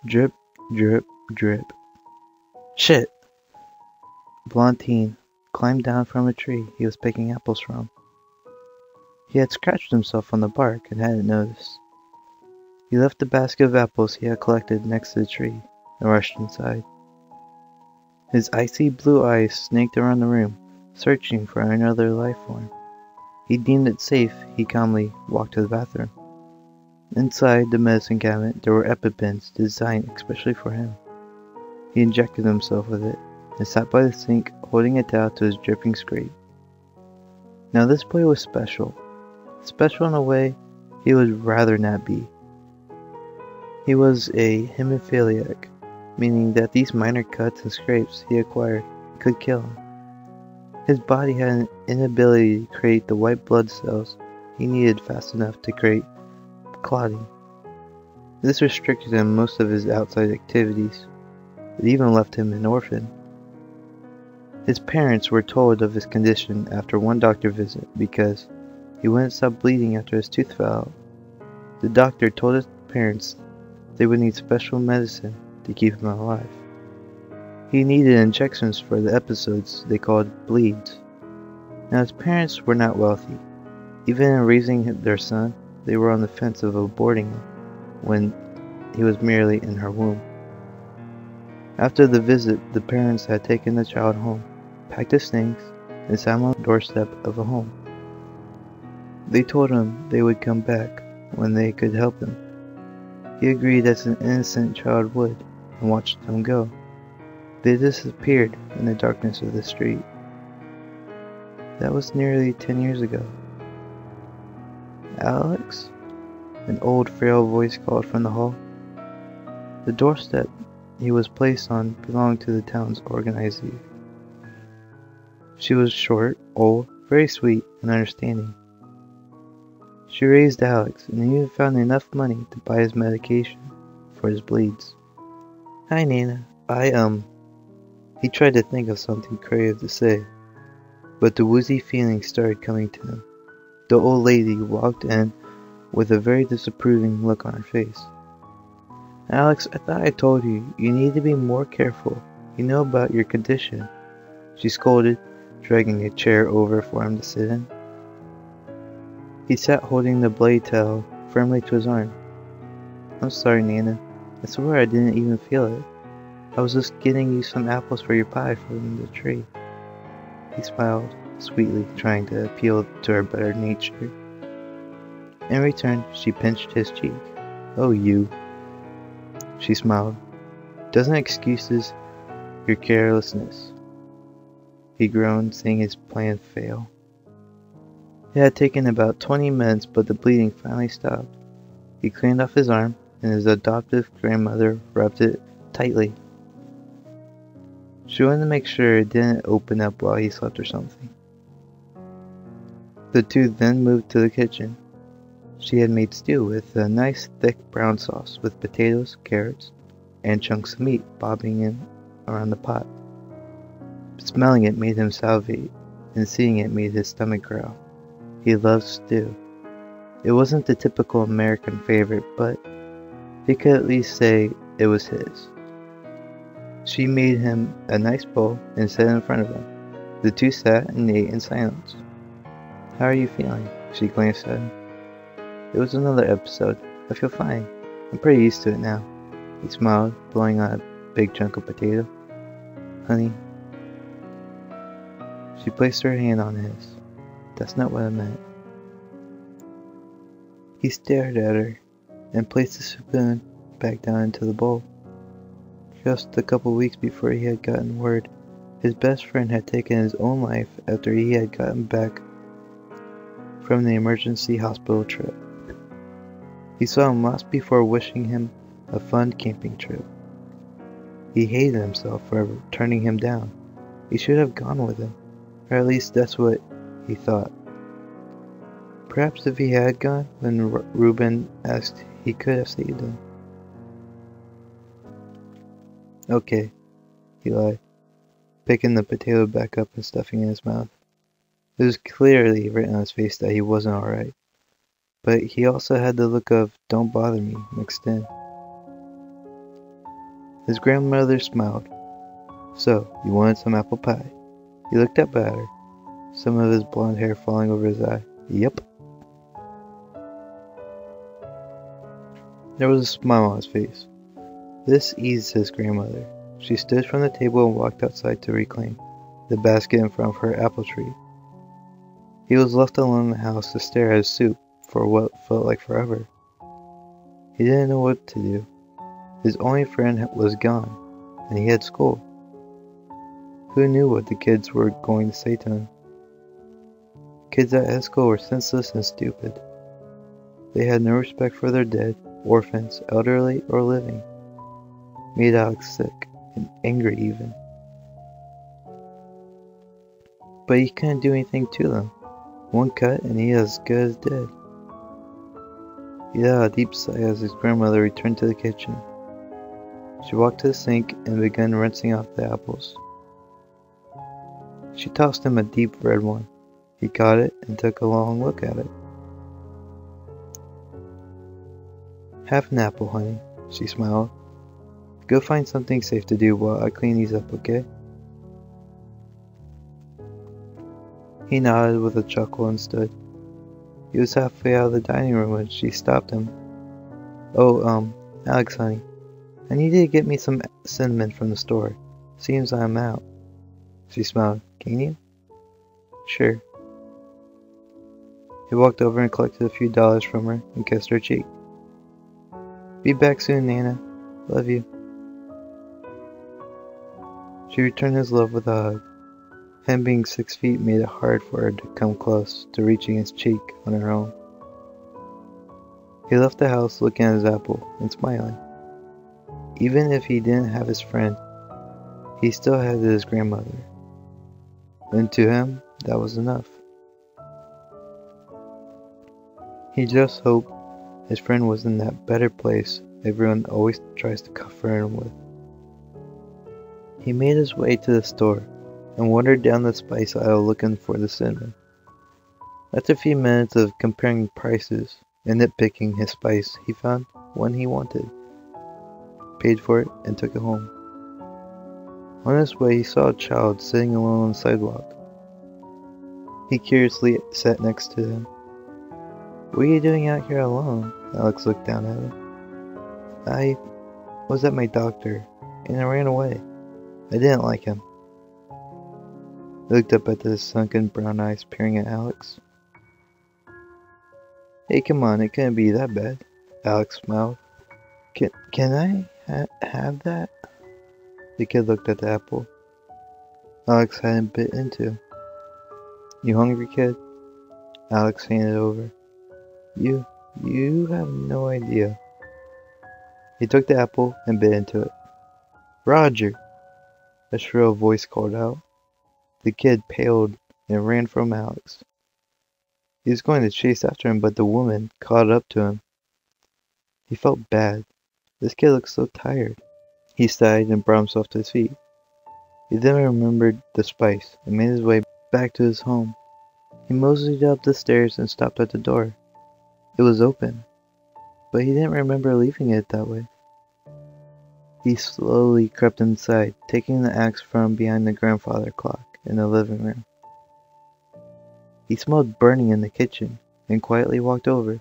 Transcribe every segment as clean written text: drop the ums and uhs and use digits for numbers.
Drip, drip, drip. Shit! Blonde teen climbed down from a tree he was picking apples from. He had scratched himself on the bark and hadn't noticed. He left the basket of apples he had collected next to the tree and rushed inside. His icy blue eyes snaked around the room, searching for another life form. He deemed it safe. He calmly walked to the bathroom. Inside the medicine cabinet, there were EpiPens designed especially for him. He injected himself with it and sat by the sink, holding a towel to his dripping scrape. Now this boy was special. Special in a way he would rather not be. He was a hemophiliac, meaning that these minor cuts and scrapes he acquired could kill him. His body had an inability to create the white blood cells he needed fast enough to create clotting. This restricted him most of his outside activities. It even left him an orphan. His parents were told of his condition after one doctor visit because he wouldn't stop bleeding after his tooth fell out. The doctor told his parents they would need special medicine to keep him alive. He needed injections for the episodes they called bleeds. Now his parents were not wealthy. Even in raising their son, they were on the fence of aborting him when he was merely in her womb. After the visit, the parents had taken the child home, packed his things, and sat him on the doorstep of a home. They told him they would come back when they could help him. He agreed as an innocent child would, and watched them go. They disappeared in the darkness of the street. That was nearly 10 years ago. Alex? An old, frail voice called from the hall. The doorstep he was placed on belonged to the town's organized youth. She was short, old, very sweet, and understanding. She raised Alex and even found enough money to buy his medication for his bleeds. Hi, Nana. He tried to think of something creative to say, but the woozy feeling started coming to him. The old lady walked in with a very disapproving look on her face. Alex, I thought I told you, you need to be more careful. You know about your condition, she scolded, dragging a chair over for him to sit in. He sat holding the blade towel firmly to his arm. I'm sorry, Nana. I swear I didn't even feel it. I was just getting you some apples for your pie from the tree. He smiled sweetly, trying to appeal to her better nature. In return, she pinched his cheek. Oh, you. She smiled. Doesn't excuses your carelessness. He groaned, seeing his plan fail. It had taken about 20 minutes, but the bleeding finally stopped. He cleaned off his arm, and his adoptive grandmother rubbed it tightly. She wanted to make sure it didn't open up while he slept or something. The two then moved to the kitchen. She had made stew with a nice thick brown sauce with potatoes, carrots, and chunks of meat bobbing in around the pot. Smelling it made him salivate, and seeing it made his stomach growl. He loved stew. It wasn't the typical American favorite, but he could at least say it was his. She made him a nice bowl and set it in front of him. The two sat and ate in silence. How are you feeling? She glanced at him. It was another episode. I feel fine. I'm pretty used to it now. He smiled, blowing on a big chunk of potato. Honey. She placed her hand on his. That's not what I meant. He stared at her and placed the spoon back down into the bowl. Just a couple weeks before he had gotten word his best friend had taken his own life after he had gotten back from the emergency hospital trip. He saw him once before wishing him a fun camping trip. He hated himself for turning him down. He should have gone with him, or at least that's what he thought. Perhaps if he had gone when Reuben asked, he could have saved him. Okay, he lied, picking the potato back up and stuffing it in his mouth. It was clearly written on his face that he wasn't alright, but he also had the look of "don't bother me" mixed in. His grandmother smiled. So, you wanted some apple pie? He looked up at her, some of his blonde hair falling over his eye. Yep. There was a smile on his face. This eased his grandmother. She stood from the table and walked outside to reclaim the basket in front of her apple tree. He was left alone in the house to stare at his soup for what felt like forever. He didn't know what to do. His only friend was gone, and he had school. Who knew what the kids were going to say to him? Kids at school were senseless and stupid. They had no respect for their dead, orphans, elderly, or living. Made Alex sick, and angry even. But he couldn't do anything to them. One cut and he as good as dead. He let out a deep sigh as his grandmother returned to the kitchen. She walked to the sink and began rinsing off the apples. She tossed him a deep red one. He caught it and took a long look at it. Have an apple, honey, she smiled. Go find something safe to do while I clean these up, okay? He nodded with a chuckle and stood. He was halfway out of the dining room when she stopped him. Oh, Alex, honey, I need you to get me some cinnamon from the store. Seems I'm out. She smiled. Can you? Sure. He walked over and collected a few dollars from her and kissed her cheek. Be back soon, Nana. Love you. She returned his love with a hug. Him being 6 feet made it hard for her to come close to reaching his cheek on her own. He left the house looking at his apple and smiling. Even if he didn't have his friend, he still had his grandmother. And to him, that was enough. He just hoped his friend was in that better place everyone always tries to comfort him with. He made his way to the store and wandered down the spice aisle looking for the cinnamon. After a few minutes of comparing prices and nitpicking his spice, he found one he wanted, paid for it, and took it home. On his way, he saw a child sitting alone on the sidewalk. He curiously sat next to him. What are you doing out here alone? Alex looked down at him. I was at my doctor, and I ran away. I didn't like him. He looked up at the sunken brown eyes peering at Alex. Hey, come on, it couldn't be that bad. Alex smiled. Can I have that? The kid looked at the apple Alex hadn't bit into. You hungry, kid? Alex handed it over. You have no idea. He took the apple and bit into it. Roger! A shrill voice called out. The kid paled and ran from Alex. He was going to chase after him, but the woman caught up to him. He felt bad. This kid looked so tired. He sighed and brought himself to his feet. He then remembered the spice and made his way back to his home. He moseyed up the stairs and stopped at the door. It was open, but he didn't remember leaving it that way. He slowly crept inside, taking the axe from behind the grandfather clock in the living room. He smelled burning in the kitchen and quietly walked over.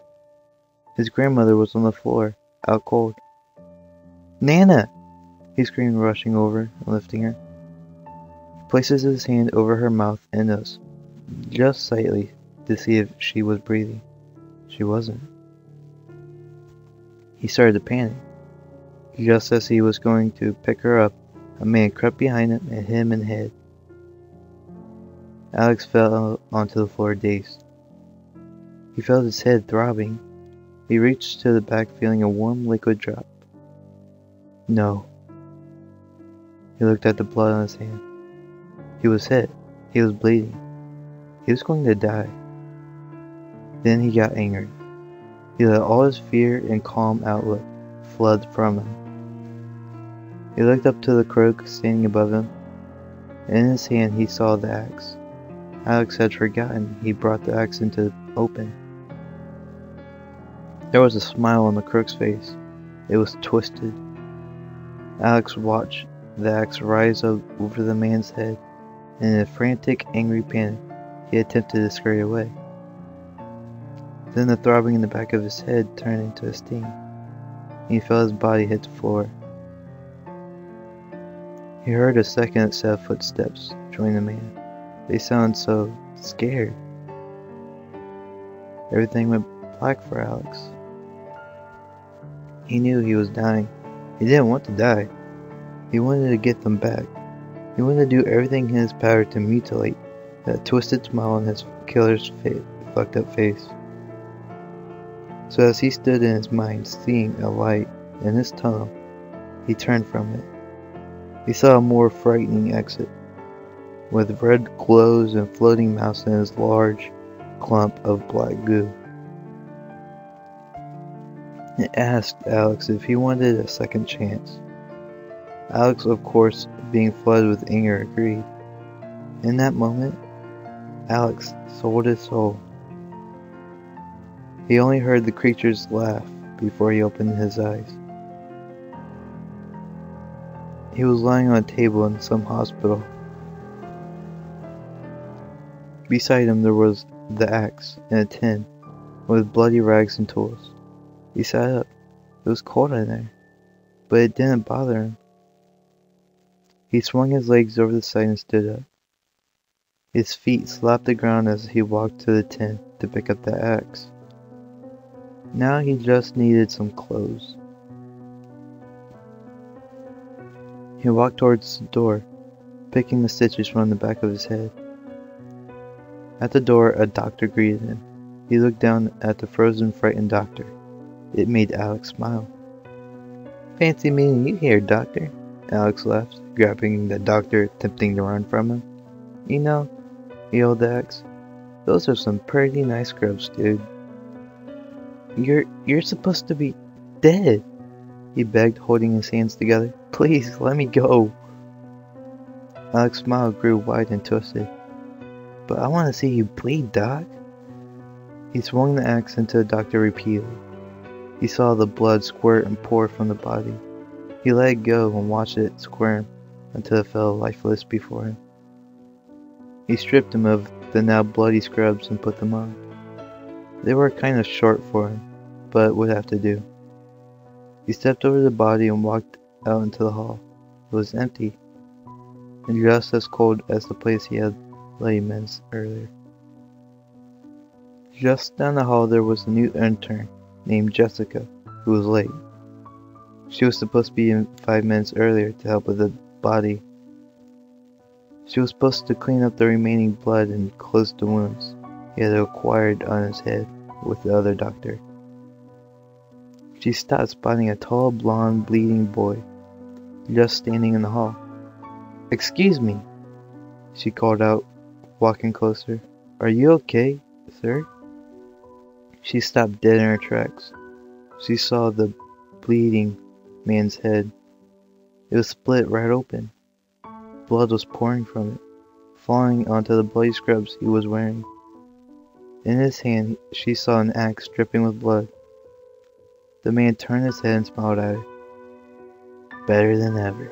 His grandmother was on the floor, out cold. Nana! He screamed, rushing over and lifting her. He places his hand over her mouth and nose, just slightly, to see if she was breathing. She wasn't. He started to panic. Just as he was going to pick her up, a man crept behind him and hit him in the head. Alex fell onto the floor, dazed. He felt his head throbbing. He reached to the back, feeling a warm liquid drop. No. He looked at the blood on his hand. He was hit. He was bleeding. He was going to die. Then he got angry. He let all his fear and calm outlook flood from him. He looked up to the croak standing above him. In his hand he saw the axe. Alex had forgotten he brought the axe into the open. There was a smile on the crook's face. It was twisted. Alex watched the axe rise up over the man's head, and in a frantic, angry panic, he attempted to scurry away. Then the throbbing in the back of his head turned into a sting, and he felt his body hit the floor. He heard a second set of footsteps join the man. They sounded so scared. Everything went black for Alex. He knew he was dying. He didn't want to die. He wanted to get them back. He wanted to do everything in his power to mutilate that twisted smile on his killer's fucked up face. So as he stood in his mind seeing a light in his tunnel, he turned from it. He saw a more frightening exit, with red glows and floating mouse in his large clump of black goo. It asked Alex if he wanted a second chance. Alex, of course, being flooded with anger, agreed. In that moment, Alex sold his soul. He only heard the creature's laugh before he opened his eyes. He was lying on a table in some hospital. Beside him there was the axe and a tin with bloody rags and tools. He sat up. It was cold in there, but it didn't bother him. He swung his legs over the side and stood up. His feet slapped the ground as he walked to the tin to pick up the axe. Now he just needed some clothes. He walked towards the door, picking the stitches from the back of his head. At the door, a doctor greeted him. He looked down at the frozen, frightened doctor. It made Alex smile. "Fancy meeting you here, doctor," Alex laughed, grabbing the doctor, attempting to run from him. "You know," he yelled the axe, "those are some pretty nice scrubs, dude." You're supposed to be dead," he begged, holding his hands together. "Please, let me go." Alex's smile grew wide and twisted. "But I want to see you bleed, Doc." He swung the axe into the doctor repeatedly. He saw the blood squirt and pour from the body. He let it go and watched it squirm until it fell lifeless before him. He stripped him of the now bloody scrubs and put them on. They were kind of short for him, but would have to do. He stepped over the body and walked out into the hall. It was empty, and just as cold as the place he had laid minutes earlier. Just down the hall there was a new intern named Jessica, who was late. She was supposed to be in 5 minutes earlier to help with the body. She was supposed to clean up the remaining blood and close the wounds he had acquired on his head with the other doctor. She stopped spotting a tall, blonde, bleeding boy just standing in the hall. "Excuse me," she called out, walking closer. "Are you okay, sir?" She stopped dead in her tracks. She saw the bleeding man's head. It was split right open. Blood was pouring from it, falling onto the bloody scrubs he was wearing. In his hand, she saw an axe dripping with blood. The man turned his head and smiled at her. "Better than ever."